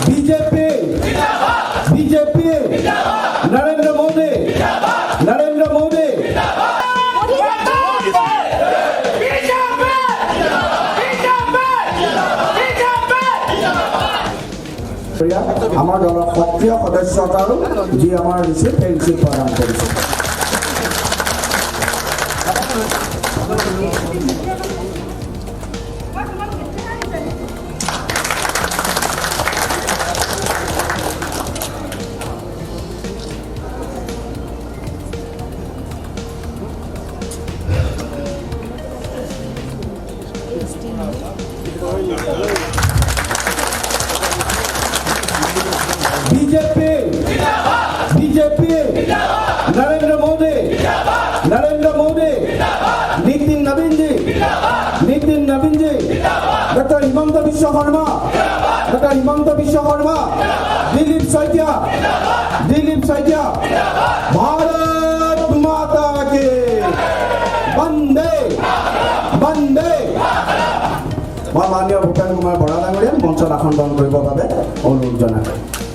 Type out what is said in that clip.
BJP BJP Narendra Modi Narendra Modi আমাৰ দলৰ সক্ৰিয় সদস্যতাৰো যি আমাৰ ৰিচিভ সেই ৰিচিভ প্ৰদান কৰিছে। बीजेपी बीजेपी नरेंद्र मोदी नरेंद्र मोदी नितिन नवीन जी डॉक्टर हिमंत विश्व शर्मा दिलीप सैकिया भारत माता की वंदे वंदे माननीय भूपेन कुमार बरा डांगरिया मंचत आसन ग्रहण करने अनुरोध जनाइছোঁ।